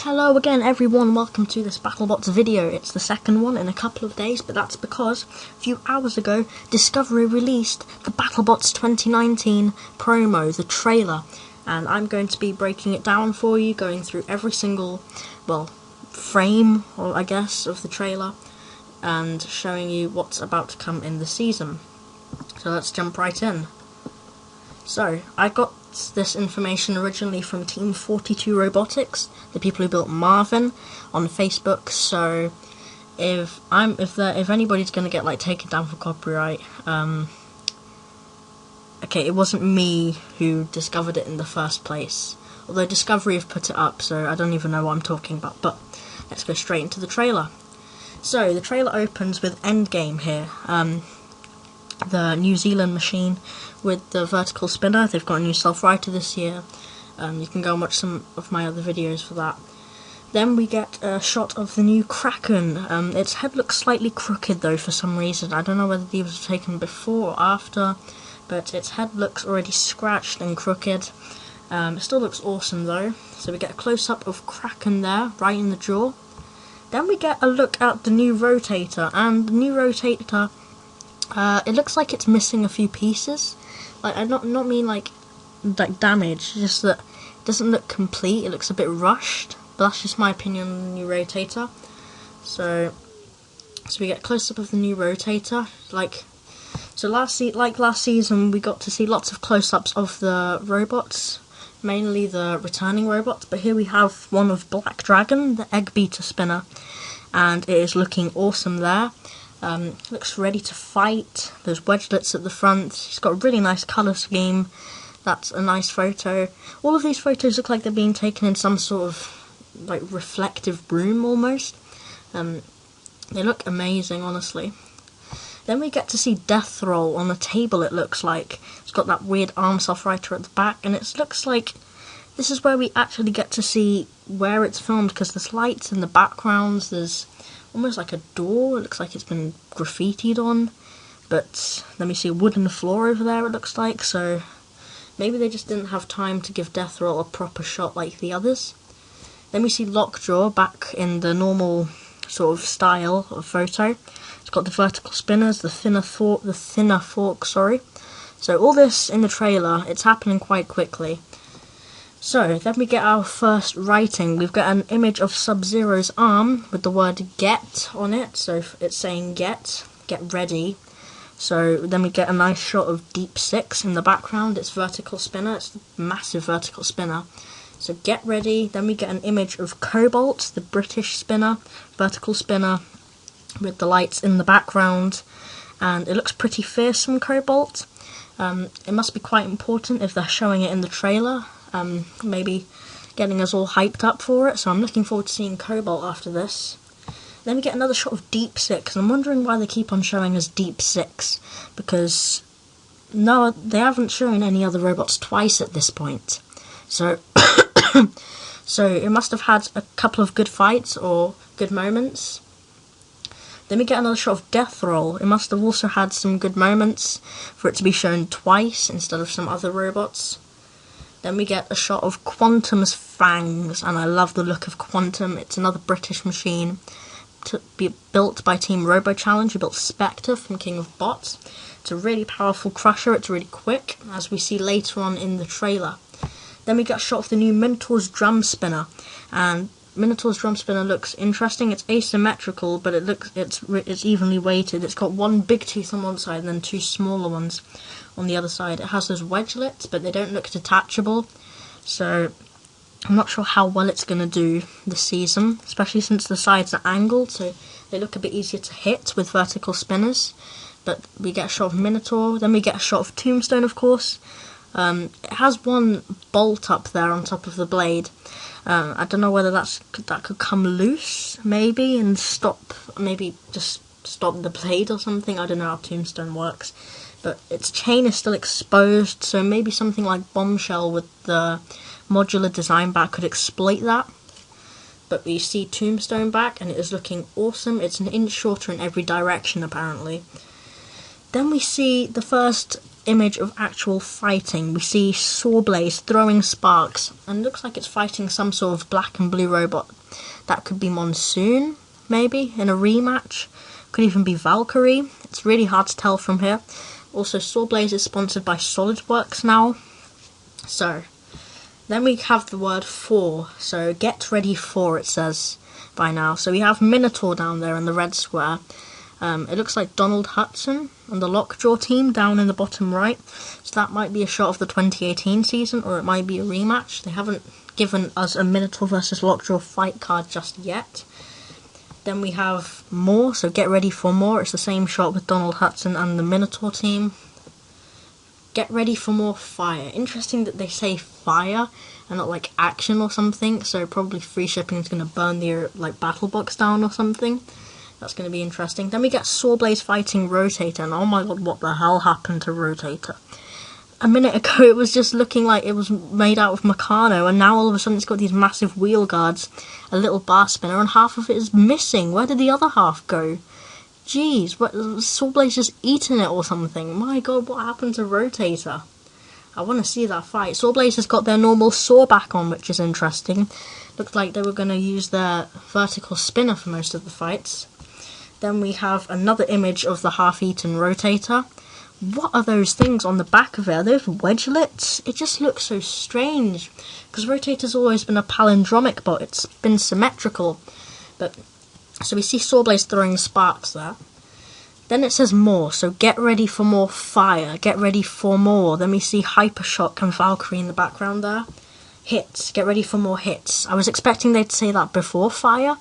Hello again everyone, welcome to this Battlebots video. It's the second one in a couple of days, but that's because a few hours ago Discovery released the Battlebots 2019 promo, the trailer, and I'm going to be breaking it down for you, going through every single, frame, or I guess, of the trailer, and showing you what's about to come in the season. So let's jump right in. So, I got this information originally from Team 42 Robotics, the people who built Marvin, on Facebook. So if anybody's gonna get taken down for copyright, okay, it wasn't me who discovered it in the first place. Although Discovery have put it up, so I don't even know what I'm talking about. But let's go straight into the trailer. So the trailer opens with Endgame here. The New Zealand machine with the vertical spinner. They've got a new self-writer this year. You can go and watch some of my other videos for that. Then we get a shot of the new Kraken. Its head looks slightly crooked though for some reason. I don't know whether these were taken before or after, but its head looks already scratched and crooked. It still looks awesome though. So we get a close-up of Kraken there, right in the jaw. Then we get a look at the new rotator, and the new rotator, it looks like it's missing a few pieces. I not mean like damage, just that it doesn't look complete. It looks a bit rushed, but that's just my opinion on the new rotator. So we get a close up of the new rotator. Like last season, we got to see lots of close-ups of the robots, mainly the returning robots. But here we have one of Black Dragon, the egg beater spinner, and it is looking awesome there. Looks ready to fight. There's wedgelets at the front. He's got a really nice colour scheme. That's a nice photo. All of these photos look like they're being taken in some sort of reflective room almost. They look amazing, honestly. Then we get to see Death Roll on a table, it looks like. It's got that weird arm self-writer at the back, and it looks like this is where we actually get to see where it's filmed, because there's lights in the backgrounds, there's almost like a door. It looks like it's been graffitied on, but then we see a wooden floor over there, it looks like, so maybe they just didn't have time to give Death Roll a proper shot like the others. Then we see Lockjaw back in the normal sort of style of photo. It's got the vertical spinners, the thinner fork, sorry. So all this in the trailer, it's happening quite quickly. So, then we get our first writing. We've got an image of Sub-Zero's arm with the word get on it. So it's saying get ready. So then we get a nice shot of Deep Six in the background. It's vertical spinner. It's a massive vertical spinner. So get ready. Then we get an image of Cobalt, the British spinner, vertical spinner with the lights in the background. And it looks pretty fearsome, Cobalt. It must be quite important if they're showing it in the trailer. Maybe getting us all hyped up for it, so I'm looking forward to seeing Cobalt after this. Then we get another shot of Deep Six, and I'm wondering why they keep on showing us Deep Six, because no, they haven't shown any other robots twice at this point. So, so it must have had a couple of good fights or good moments. Then we get another shot of Death Roll. It must have also had some good moments for it to be shown twice instead of some other robots. Then we get a shot of Quantum's fangs, and I love the look of Quantum. It's another British machine built by Team Robo Challenge, who built Spectre from King of Bots. It's a really powerful crusher, it's really quick, as we see later on in the trailer. Then we get a shot of the new Minotaur's drum spinner, and Minotaur's drum spinner looks interesting. It's asymmetrical, but it's evenly weighted. It's got one big tooth on one side and then two smaller ones on the other side. It has those wedgelets, but they don't look detachable, so I'm not sure how well it's going to do this season, especially since the sides are angled, so they look a bit easier to hit with vertical spinners. But we get a shot of Minotaur. Then we get a shot of Tombstone, of course. It has one bolt up there on top of the blade. I don't know whether that could come loose, maybe, and maybe just stop the blade or something. I don't know how Tombstone works. But its chain is still exposed, so maybe something like Bombshell with the modular design back could exploit that. But we see Tombstone back, and it is looking awesome. It's an inch shorter in every direction, apparently. Then we see the first image of actual fighting. We see Sawblaze throwing sparks, and it looks like it's fighting some sort of black and blue robot. That could be Monsoon, maybe, in a rematch. Could even be Valkyrie. It's really hard to tell from here. Also, Sawblaze is sponsored by SolidWorks now. So, then we have the word for. So, get ready for, it says by now. So, we have Minotaur down there in the red square. It looks like Donald Hudson and the Lockjaw team down in the bottom right. So, that might be a shot of the 2018 season, or it might be a rematch. They haven't given us a Minotaur versus Lockjaw fight card just yet. Then we have more, so get ready for more. It's the same shot with Donald Hudson and the Minotaur team. Get ready for more fire. Interesting that they say fire and not like action or something. So probably free shipping is going to burn the like Battlebots down or something. That's going to be interesting. Then we get Sawblaze fighting Rotator, and oh my god, what the hell happened to Rotator? A minute ago it was just looking like it was made out of Meccano, and now all of a sudden it's got these massive wheel guards, a little bar spinner, and half of it is missing. Where did the other half go? Jeez, what, Sawblaze just eaten it or something? My god, what happened to Rotator? I want to see that fight. Sawblaze has got their normal saw back on, which is interesting. Looked like they were going to use their vertical spinner for most of the fights. Then we have another image of the half-eaten Rotator. What are those things on the back of it? Are those wedgelets? It just looks so strange. Because Rotator's always been a palindromic bot. It's been symmetrical. But so we see Sawblaze throwing sparks there. Then it says more. So get ready for more fire. Get ready for more. Then we see Hypershock and Valkyrie in the background there. Hits. Get ready for more hits. I was expecting they'd say that before fire.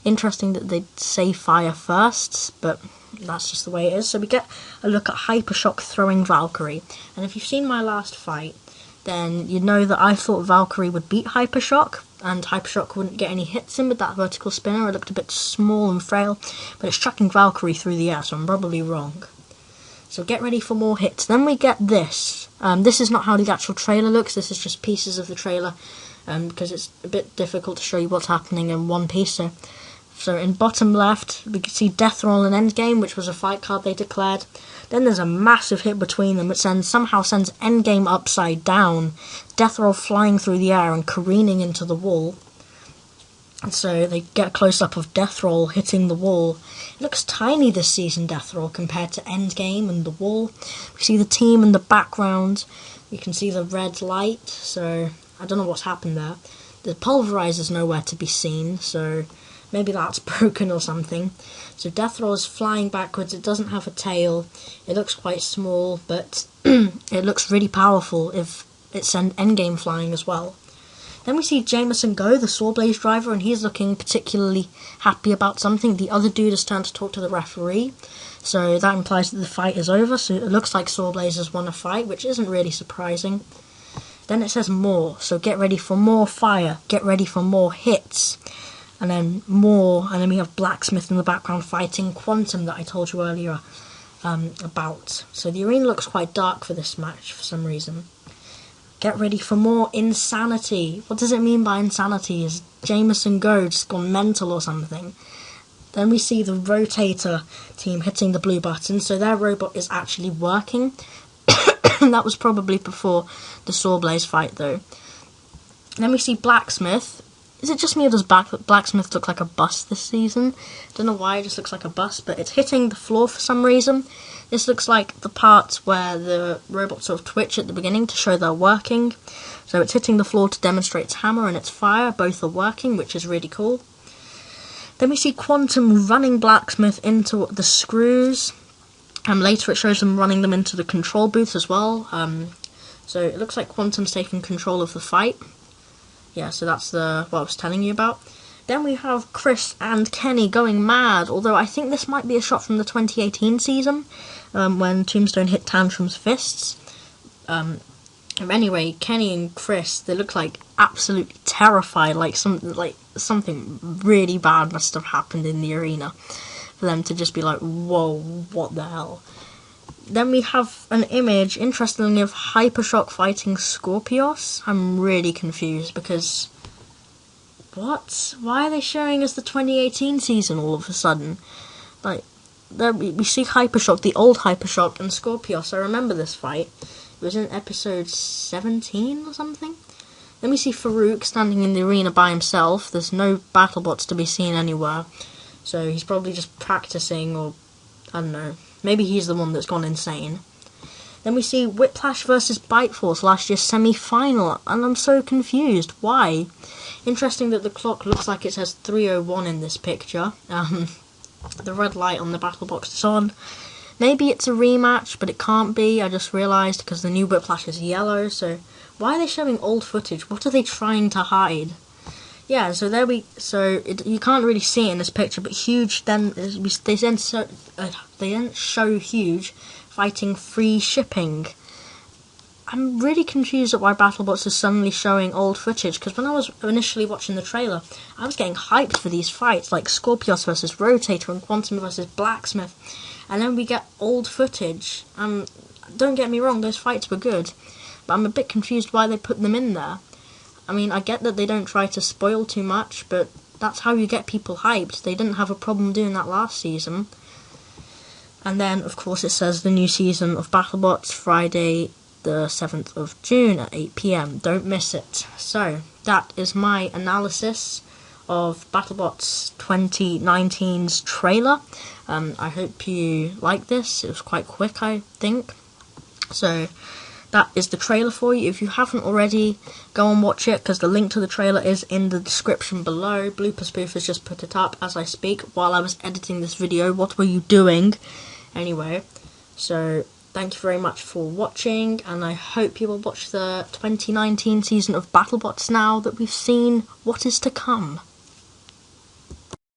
Interesting that they'd say fire first, but that's just the way it is. So we get a look at Hypershock throwing Valkyrie. And if you've seen my last fight, then you know that I thought Valkyrie would beat Hypershock, and Hypershock wouldn't get any hits in with that vertical spinner. It looked a bit small and frail, but it's chucking Valkyrie through the air, so I'm probably wrong. So get ready for more hits. Then we get this. This is not how the actual trailer looks. This is just pieces of the trailer, because it's a bit difficult to show you what's happening in one piece. So in bottom left, we can see Death Roll and Endgame, which was a fight card they declared. Then there's a massive hit between them, which somehow sends Endgame upside down, Death Roll flying through the air and careening into the wall. And so they get a close-up of Death Roll hitting the wall. It looks tiny this season, Death Roll, compared to Endgame and the wall. We see the team in the background. You can see the red light, so I don't know what's happened there. The pulverizer's nowhere to be seen, so maybe that's broken or something. So Death Roll is flying backwards. It doesn't have a tail. It looks quite small, but it looks really powerful if it sent Endgame flying as well. Then we see Jameson go, the Sawblaze driver, and he's looking particularly happy about something. The other dude has turned to talk to the referee, so that implies that the fight is over. So it looks like Sawblaze has won a fight, which isn't really surprising. Then it says more, so get ready for more fire, get ready for more hits. And then more, and then we have Blacksmith in the background fighting Quantum that I told you earlier about. So the arena looks quite dark for this match for some reason. Get ready for more insanity. What does it mean by insanity? Is Jameson Go just gone mental or something? Then we see the Rotator team hitting the blue button, so their robot is actually working. That was probably before the Sawblaze fight though. Then we see Blacksmith. Is it just me or does Blacksmith look like a bus this season? Don't know why it just looks like a bus, but it's hitting the floor for some reason. This looks like the part where the robots sort of twitch at the beginning to show they're working. So it's hitting the floor to demonstrate its hammer and its fire. Both are working, which is really cool. Then we see Quantum running Blacksmith into the screws. Later it shows them running them into the control booth as well. So it looks like Quantum's taking control of the fight. Yeah, so that's what I was telling you about. Then we have Chris and Kenny going mad, although I think this might be a shot from the 2018 season, when Tombstone hit Tantrum's fists. Anyway, Kenny and Chris, they look like absolutely terrified, like something really bad must have happened in the arena for them to just be like, whoa, what the hell? Then we have an image, interestingly, of Hypershock fighting Scorpios. I'm really confused because... What? Why are they showing us the 2018 season all of a sudden? Like, there we see Hypershock, the old Hypershock, and Scorpios. I remember this fight. It was in episode 17 or something. Then we see Farouk standing in the arena by himself. There's no Battlebots to be seen anywhere. So he's probably just practicing, or I don't know. Maybe he's the one that's gone insane. Then we see Whiplash versus Bite Force, last year's semi-final, and I'm so confused. Why? Interesting that the clock looks like it says 3:01 in this picture. The red light on the battle box is on. Maybe it's a rematch, but it can't be. I just realised because the new Whiplash is yellow. So why are they showing old footage? What are they trying to hide? Yeah, so there we. You can't really see it in this picture, but Huge they then show Huge fighting free shipping. I'm really confused at why Battlebots is suddenly showing old footage, because when I was initially watching the trailer, I was getting hyped for these fights, like Scorpios versus Rotator and Quantum versus Blacksmith, and then we get old footage. Don't get me wrong, those fights were good, but I'm a bit confused why they put them in there. I mean, I get that they don't try to spoil too much, but that's how you get people hyped. They didn't have a problem doing that last season. And then, of course, it says the new season of Battlebots, Friday the 7th of June at 8 PM. Don't miss it. So, that is my analysis of Battlebots 2019's trailer. I hope you like this. It was quite quick, I think. So, that is the trailer for you. If you haven't already, go and watch it, because the link to the trailer is in the description below. Blooper Spoof has just put it up as I speak while I was editing this video. What were you doing? Anyway, so thank you very much for watching, and I hope you will watch the 2019 season of Battlebots now that we've seen what is to come.